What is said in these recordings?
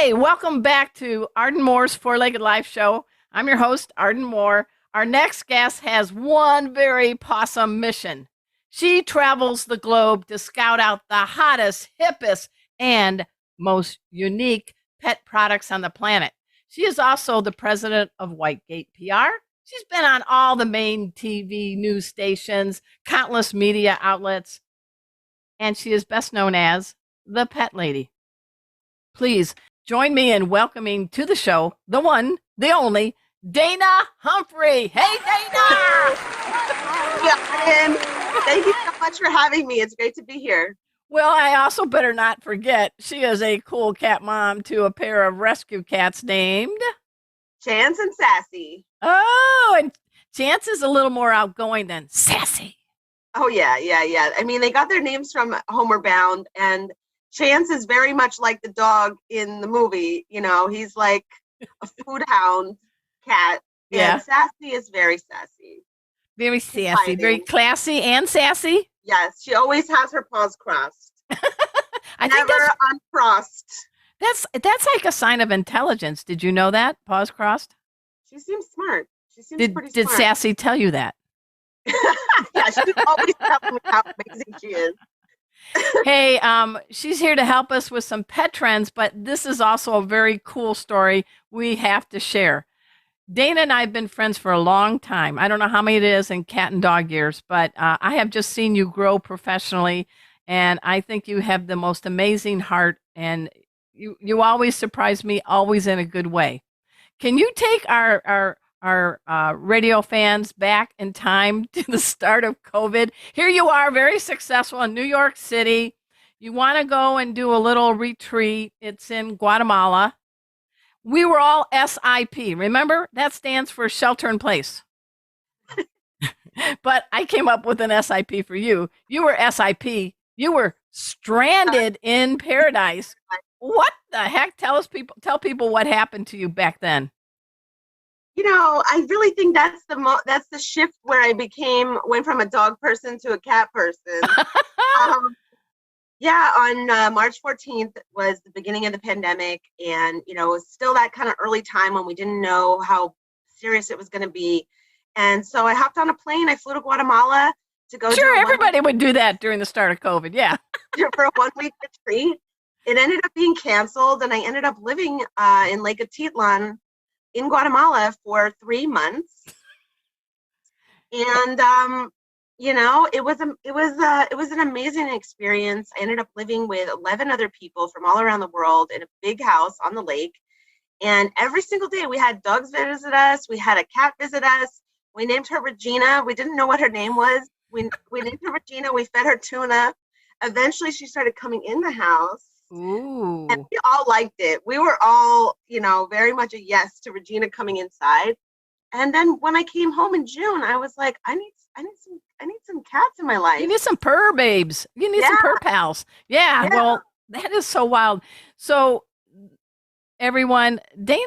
Hey, welcome back to Arden Moore's Four-Legged Life Show. I'm your host, Arden Moore. Our next guest has one very possum mission. She travels the globe to scout out the hottest, hippest, and most unique pet products on the planet. She is also the president of Whitegate PR. She's been on all the main TV news stations, countless media outlets, and she is best known as the Pet Lady. Please join me in welcoming to the show the one, the only, Dana Humphrey. Hey, Dana! Yeah, and thank you so much for having me. It's great to be here. Well, I also better not forget she is a cool cat mom to a pair of rescue cats named Chance and Sassy. Oh, and Chance is a little more outgoing than Sassy. Oh, yeah. I mean, they got their names from Homeward Bound, and Chance is very much like the dog in the movie. You know, he's like a food hound cat. Yeah. And Sassy is very sassy. Very sassy, very classy and sassy. Yes, she always has her paws crossed. I Never think uncrossed. that's like a sign of intelligence. Did you know that? Paws crossed? She seems smart. She seems pretty Did smart. Sassy tell you that? Yeah, she's always telling me how amazing she is. Hey, she's here to help us with some pet trends, but this is also a very cool story we have to share. Dana and I have been friends for a long time. I don't know how many it is in cat and dog years, but I have just seen you grow professionally, and I think you have the most amazing heart, and you always surprise me, always in a good way. Can you take our radio fans back in time to the start of COVID? Here you are, very successful in New York City. You want to go and do a little retreat. It's in Guatemala. We were all SIP. Remember? That stands for shelter in place. But I came up with an SIP for you. You were SIP. You were stranded in paradise. What the heck? Tell people what happened to you back then. You know, I really think that's the shift where I went from a dog person to a cat person. Yeah, on March 14th was the beginning of the pandemic, and you know, it was still that kind of early time when we didn't know how serious it was going to be. And so I hopped on a plane. I flew to Guatemala to go. Sure, everybody would do that during the start of COVID. Yeah, for a 1-week retreat. It ended up being canceled, and I ended up living in Lake Atitlan in Guatemala for 3 months. And you know, it was an amazing experience. I ended up living with 11 other people from all around the world in a big house on the lake. And every single day we had dogs visit us. We had a cat visit us. We named her Regina. We didn't know what her name was. We named her Regina. We fed her tuna. Eventually she started coming in the house. Ooh. And we all liked it. We were all, you know, very much a yes to Regina coming inside. And then when I came home in June, I was like, I need some cats in my life. You need some purr babes. You need some purr pals. Yeah. Well, that is so wild. So everyone, Dana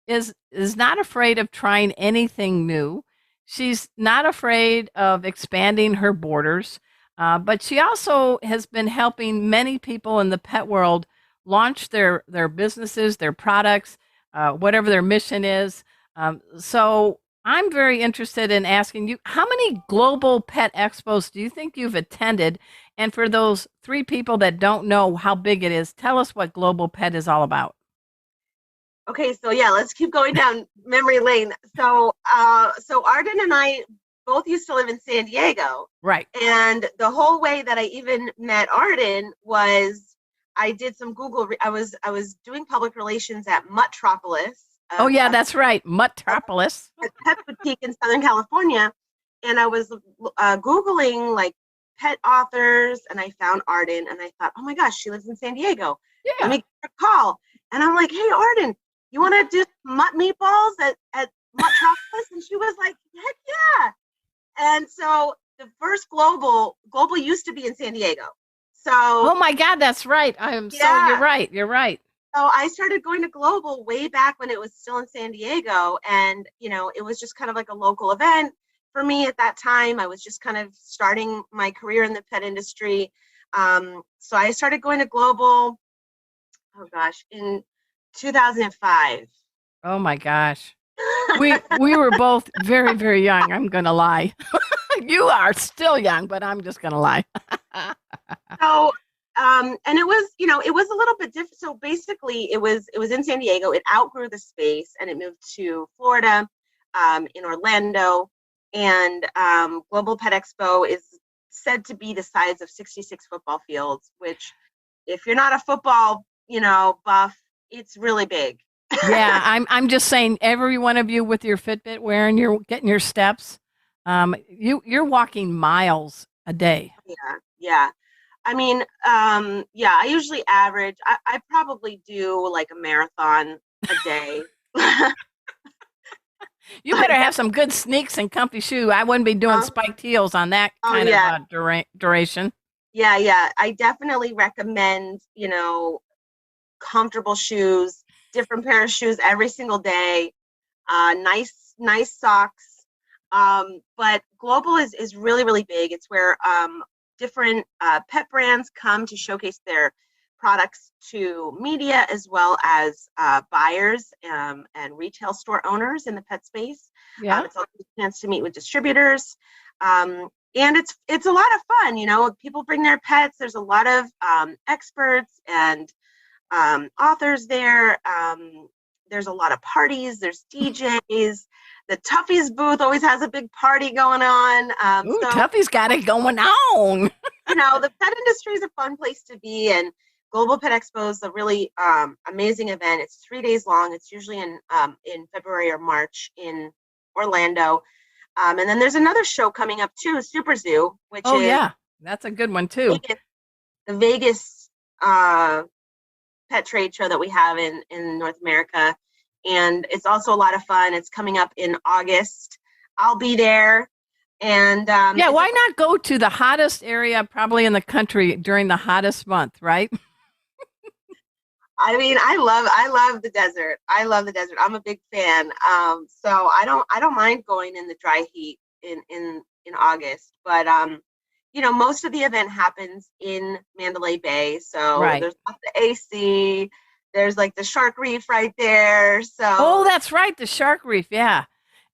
is not afraid of trying anything new. She's not afraid of expanding her borders. But she also has been helping many people in the pet world launch their businesses, their products, whatever their mission is. So I'm very interested in asking you, how many global pet expos do you think you've attended? And for those 3 people that don't know how big it is, tell us what Global Pet is all about. Okay, so yeah, let's keep going down memory lane. So Arden and I both used to live in San Diego. Right. And the whole way that I even met Arden was I did some Google. I was doing public relations at Muttropolis. Oh yeah, that's right, Muttropolis. A pet boutique in Southern California, and I was Googling like pet authors, and I found Arden, and I thought, oh my gosh, she lives in San Diego. Yeah. Let me give her a call, and I'm like, hey Arden, you want to do mutt meatballs at Muttropolis? And she was like, heck yeah. And so the first global used to be in San Diego. So oh my God, that's right. You're right. So I started going to global way back when it was still in San Diego, and you know, it was just kind of like a local event for me at that time. I was just kind of starting my career in the pet industry. So I started going to global, oh gosh, in 2005. Oh my gosh. We were both very, very young. I'm gonna lie. You are still young, but I'm just gonna lie. So, and it was, it was a little bit different. So basically, it was in San Diego. It outgrew the space, and it moved to Florida, in Orlando, and Global Pet Expo is said to be the size of 66 football fields. Which, if you're not a football, buff, it's really big. Yeah, I'm just saying every one of you with your Fitbit wearing your getting your steps, you're walking miles a day. Yeah, yeah. I mean, yeah, I usually average, I probably do like a marathon a day. You But better have some good sneaks and comfy shoe. I wouldn't be doing uh, spiked heels on that oh kind of yeah, duration. yeah, yeah. I definitely recommend, comfortable shoes, different pair of shoes every single day, nice socks. But global is really, really big. It's where different pet brands come to showcase their products to media as well as buyers and retail store owners in the pet space. Yeah. It's also a chance to meet with distributors. And it's a lot of fun. People bring their pets. There's a lot of experts and authors there. There's a lot of parties. There's DJs. The Tuffy's booth always has a big party going on. Ooh, So Tuffy's got it going on. the pet industry is a fun place to be, and Global Pet Expo is a really amazing event. It's 3 days long. It's usually in February or March in Orlando. And then there's another show coming up too, Super Zoo, which Oh is yeah, that's a good one too. Vegas, the Vegas pet trade show that we have in North America. And it's also a lot of fun. It's coming up in August. I'll be there. And Yeah, why not go to the hottest area probably in the country during the hottest month, right? I mean, I love the desert. I love the desert. I'm a big fan. So I don't mind going in the dry heat in August. But most of the event happens in Mandalay Bay. So Right. there's lots of AC. There's like the shark reef right there. Oh, So that's right, the shark reef, yeah.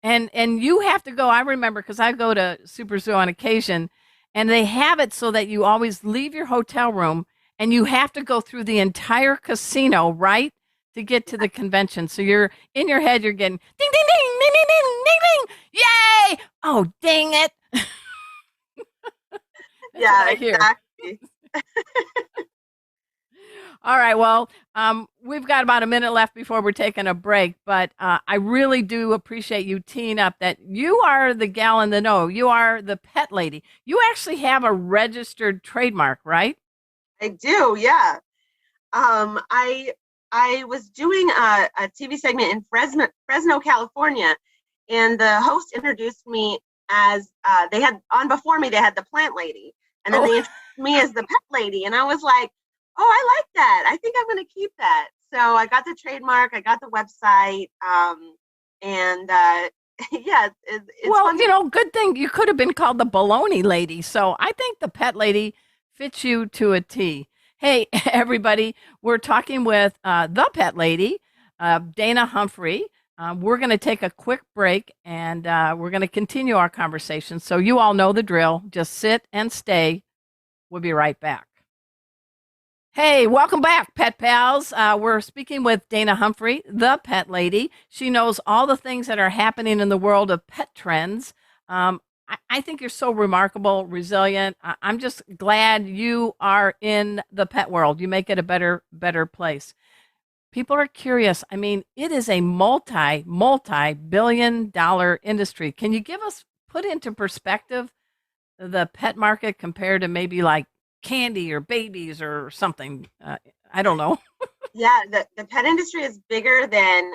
And you have to go. I remember because I go to Super Zoo on occasion, and they have it so that you always leave your hotel room and you have to go through the entire casino, right, to get to the convention. So you're in your head, you're getting ding ding ding ding ding ding ding ding. Yay! Oh, dang it. That's what yeah, I hear. exactly. All right. Well, we've got about a minute left before we're taking a break, but I really do appreciate you teeing up that you are the gal in the know. You are the pet lady. You actually have a registered trademark, right? I do, yeah. I was doing a TV segment in Fresno, California, and the host introduced me as they had on before me. They had the plant lady, and then Oh, they introduced me as the pet lady, and I was like, "Oh, I like that. I think I'm going to keep that." So I got the trademark, I got the website, and yeah, it's well, fun to. good thing you could have been called the baloney lady. So I think the pet lady fits you to a T. Hey, everybody, we're talking with the pet lady, Dana Humphrey. We're going to take a quick break and we're going to continue our conversation. So you all know the drill. Just sit and stay. We'll be right back. Hey, welcome back, pet pals. We're speaking with Dana Humphrey, the pet lady. She knows all the things that are happening in the world of pet trends. I think you're so remarkable, resilient. I'm just glad you are in the pet world. You make it a better place. People are curious. I mean, it is a multi-billion-dollar industry. Can you put into perspective the pet market compared to maybe like candy or babies or something? I don't know. Yeah, the pet industry is bigger than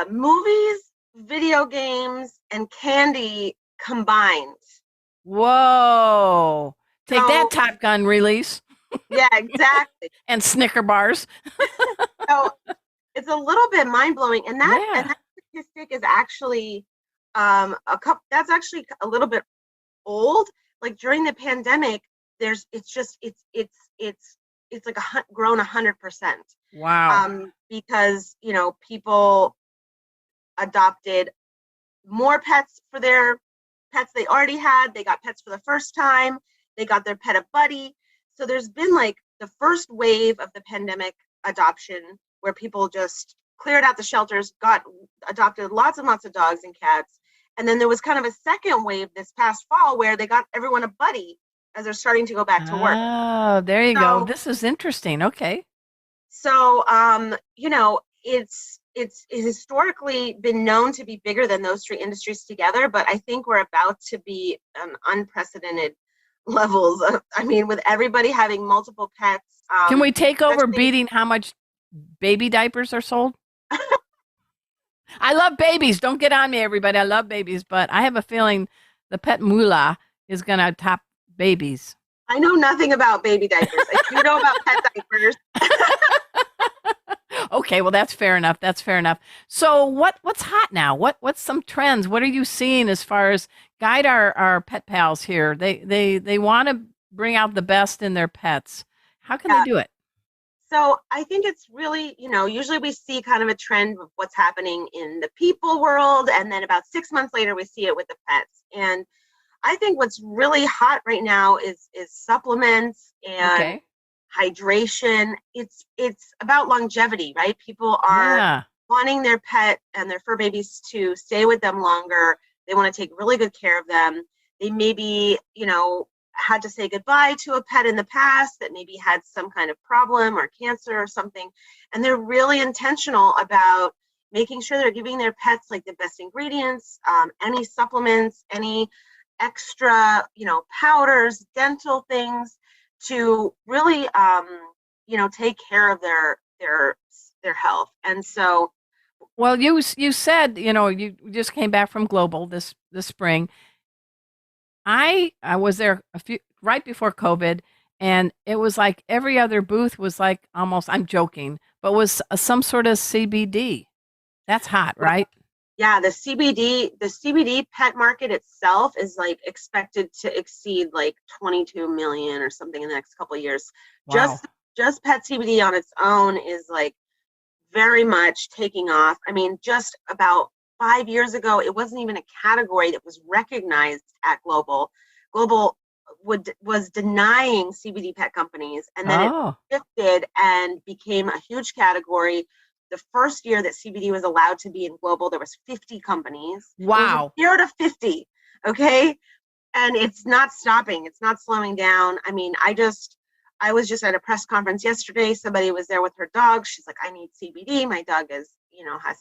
movies, video games, and candy combined. Whoa. Take that So Top Gun release yeah, exactly. and Snicker bars. So it's a little bit mind blowing, and that and Yeah. that statistic is actually a couple. That's actually a little bit old. Like during the pandemic, it's it's like grown 100%. Wow. Because people adopted more pets for their pets they already had. They got pets for the first time. They got their pet a buddy. So there's been like the first wave of the pandemic adoption where people just cleared out the shelters, got adopted lots and lots of dogs and cats. And then there was kind of a second wave this past fall where they got everyone a buddy as they're starting to go back to work. Oh, there you go. So This is interesting. Okay. it's historically been known to be bigger than those three industries together, but I think we're about to be on unprecedented levels of, I mean, with everybody having multiple pets. Can we take over Especially, beating how much baby diapers are sold? I love babies. Don't get on me, everybody. I love babies, but I have a feeling the pet moolah is going to top babies. I know nothing about baby diapers. I do know about pet diapers. Okay, well that's fair enough. That's fair enough. So what's hot now? What's some trends? What are you seeing as far as guide our pet pals here? They want to bring out the best in their pets. How can they Yeah. do it? So I think it's really, usually we see kind of a trend of what's happening in the people world, and then about 6 months later we see it with the pets. And I think what's really hot right now is supplements and Okay. hydration. It's about longevity, right? People are Yeah. wanting their pet and their fur babies to stay with them longer. They want to take really good care of them. They maybe, had to say goodbye to a pet in the past that maybe had some kind of problem or cancer or something. And they're really intentional about making sure they're giving their pets like the best ingredients, any supplements, any extra, powders, dental things to really, take care of their health. And so, Well, you said, you just came back from Global this spring. I was there a few right before COVID, and it was like every other booth was like almost, I'm joking, but was some sort of CBD. That's hot, well, right? yeah, the CBD pet market itself is like expected to exceed like 22 million or something in the next couple of years. Wow. Just pet CBD on its own is like very much taking off. I mean, just about 5 years ago, it wasn't even a category that was recognized at Global. Global was denying CBD pet companies, and then it Oh, shifted and became a huge category. The first year that CBD was allowed to be in Global, there was 50 companies. It was wow. 0 to 50, okay? And it's not stopping. It's not slowing down. I mean, I was just at a press conference yesterday. Somebody was there with her dog. She's like, I need CBD. My dog has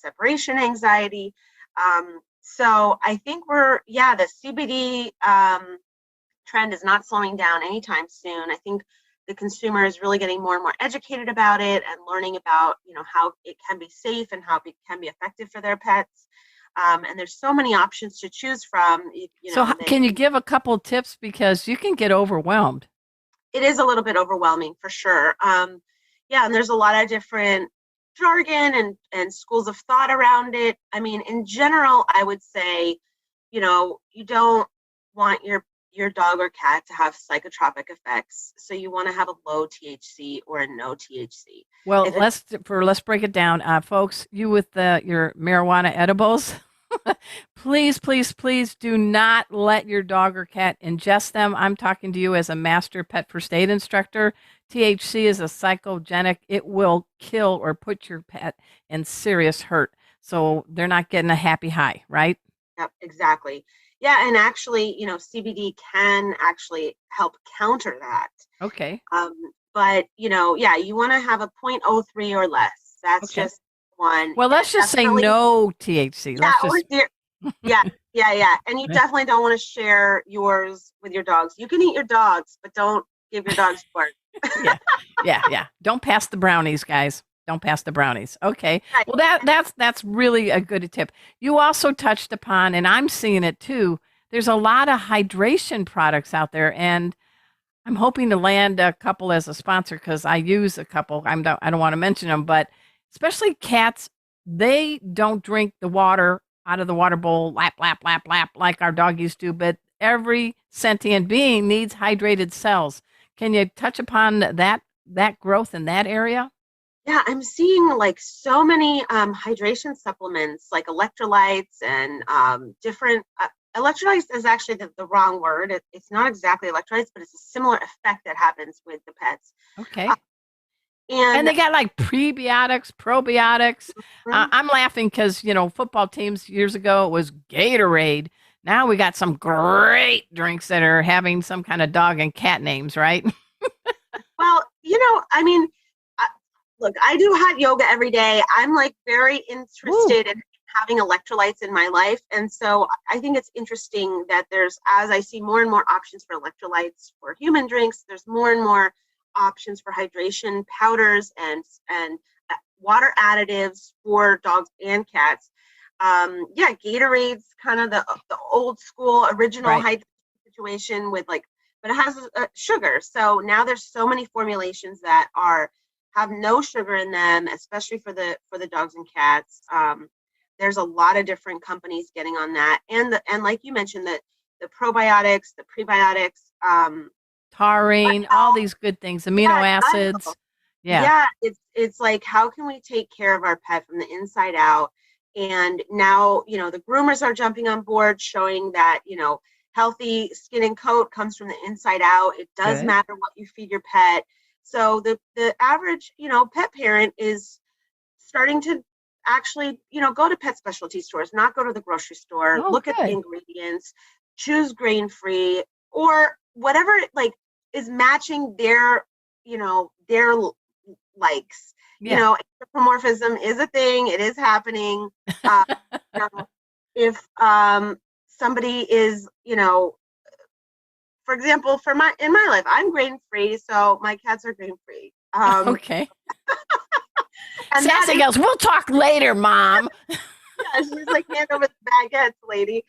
separation anxiety. So I think the CBD trend is not slowing down anytime soon. I think the consumer is really getting more and more educated about it and learning about, how it can be safe and how it can be effective for their pets. And there's so many options to choose from, So and can you give a couple tips because you can get overwhelmed? it is a little bit overwhelming for sure. Yeah, and there's a lot of different jargon and schools of thought around it. I mean, in general, I would say, you don't want your dog or cat to have psychotropic effects. So you want to have a low THC or a no THC. Well, If it's let's break it down, folks. You with your marijuana edibles, please, please, please do not let your dog or cat ingest them. I'm talking to you as a master pet first aid instructor. THC is a psychogenic. It will kill or put your pet in serious hurt. So they're not getting a happy high, right? Yep, exactly. Yeah, and actually, CBD can actually help counter that. Okay. Um, but yeah, you want to have a point oh 0.03 or less. That's Okay. just one. Well, let's just say Definitely, no THC. yeah, Let's or just dear, yeah, yeah. And you definitely don't want to share yours with your dogs. You can eat your dogs, but don't give your dogs yours. yeah, yeah. Don't pass the brownies, guys. Don't pass the brownies. Okay. Right. Well, that's really a good tip. You also touched upon, and I'm seeing it too. There's a lot of hydration products out there, and I'm hoping to land a couple as a sponsor because I use a couple. I don't want to mention them, but especially cats, they don't drink the water out of the water bowl, lap, lap, lap, lap, like our doggies do. But every sentient being needs hydrated cells. Can you touch upon that that growth in that area? Yeah, I'm seeing like so many hydration supplements, like electrolytes and different. Electrolytes is actually the wrong word. It's not exactly electrolytes, but it's a similar effect that happens with the pets. Okay. Uh, And and they got like prebiotics, probiotics. Mhm. I'm laughing because, football teams years ago it was Gatorade. Now we got some great drinks that are having some kind of dog and cat names, right? Well, I mean, I, look, I do hot yoga every day. I'm like very Woo. interested in having electrolytes in my life. And so I think it's interesting that as I see more and more options for electrolytes for human drinks, there's more and more options for hydration powders and water additives for dogs and cats. Yeah, Gatorade's kind of the old school original Right. hydration situation with like, but it has sugar. So now there's so many formulations that have no sugar in them, especially for the dogs and cats. There's a lot of different companies getting on that, and like you mentioned, the probiotics, the prebiotics, gut Taurine, all health, these good things, amino yeah, gut acids. health. Yeah, Yeah, it's like how can we take care of our pet from the inside out? And now, the groomers are jumping on board, showing that, healthy skin and coat comes from the inside out. It does good. matter what you feed your pet. So the average, pet parent is starting to actually, go to pet specialty stores, not go to the grocery store, Oh, look at the good. ingredients, choose grain-free or whatever like is matching their likes. Yeah. Anthropomorphism is a thing. It is happening. You know, if somebody is, for example, in my life, I'm grain free, so my cats are grain free. Okay. And that Sassy is, goes, we'll talk later, Mom. yeah, she's like hand over the baguettes, lady.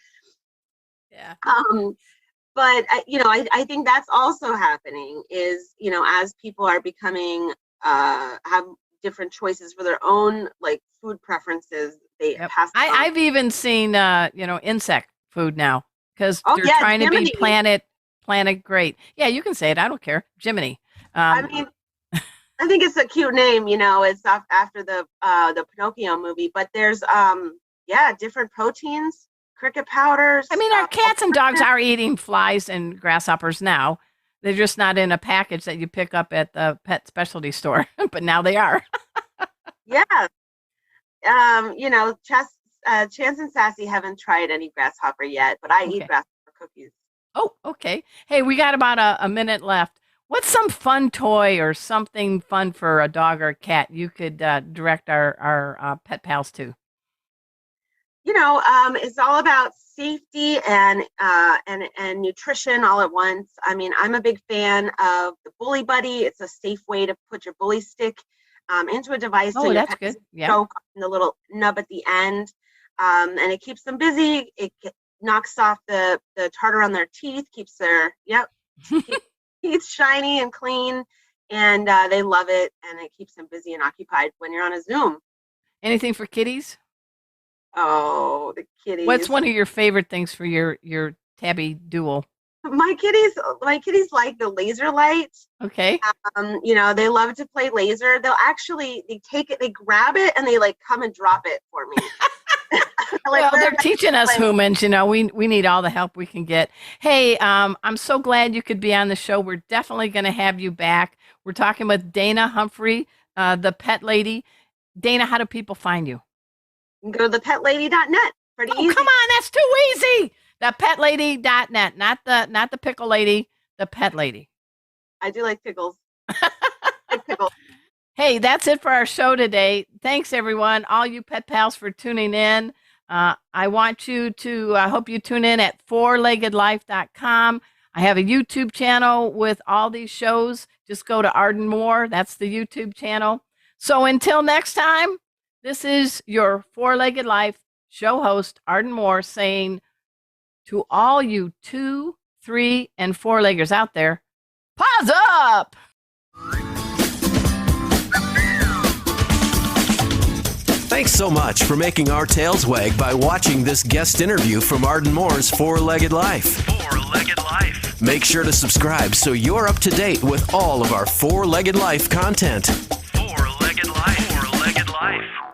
Yeah. Um, but I think that's also happening is as people are becoming have different choices for their own like food preferences, they Yep. pass it on. I've even seen insect food now because Oh they're yeah, trying to be Jiminy. planet great. Yeah, you can say it. I don't care. Jiminy. I Um, mean, I think it's a cute name, it's after the Pinocchio movie, but there's yeah, different proteins, cricket I powders, mean, our cats and dogs are eating flies and grasshoppers now. They're just not in a package that you pick up at the pet specialty store, but now they are. yeah. Chance and Sassy haven't tried any grasshopper yet, but I eat Okay. grasshopper cookies. Oh, okay. Hey, we got about a minute left. What's some fun toy or something fun for a dog or a cat you could direct our pet pals to? It's all about safety and nutrition all at once. I mean, I'm a big fan of the Bully Buddy. It's a safe way to put your bully stick into a device so Oh, your that's pet good. doesn't Yeah. choke on the little nub at the end. And it keeps them busy. Knocks off the tartar on their teeth, keeps their keeps teeth shiny and clean, and they love it. And it keeps them busy and occupied when you're on a Zoom. Anything for kitties? Oh, the What's kitties. one of your favorite things for your tabby duel? My kitties like the laser light. Okay. They love to play laser. They take it, they grab it, and they like come and drop it for me. Like Well, we're they're teaching us playing. humans, we need all the help we can get. Hey, I'm so glad you could be on the show. We're definitely going to have you back. We're talking with Dana Humphrey, the pet lady. Dana, how do people find you? Go to thepetlady.net. Pretty Oh, come easy. on, that's too easy. Thepetlady.net, not the pickle lady, the pet lady. I do like pickles. Like pickles. Hey, that's it for our show today. Thanks, everyone, all you pet pals, for tuning in. I want you to, I hope you tune in at fourleggedlife.com. I have a YouTube channel with all these shows. Just go to Arden Moore. That's the YouTube channel. So until next time, this is your Four Legged Life show host, Arden Moore, saying to all you 2, 3, and 4-leggers out there, pause up! Thanks so much for making our tails wag by watching this guest interview from Arden Moore's Four-Legged Life. Four-Legged Life. Make sure to subscribe so you're up to date with all of our Four-Legged Life content. Four-Legged Life. Four-Legged Life.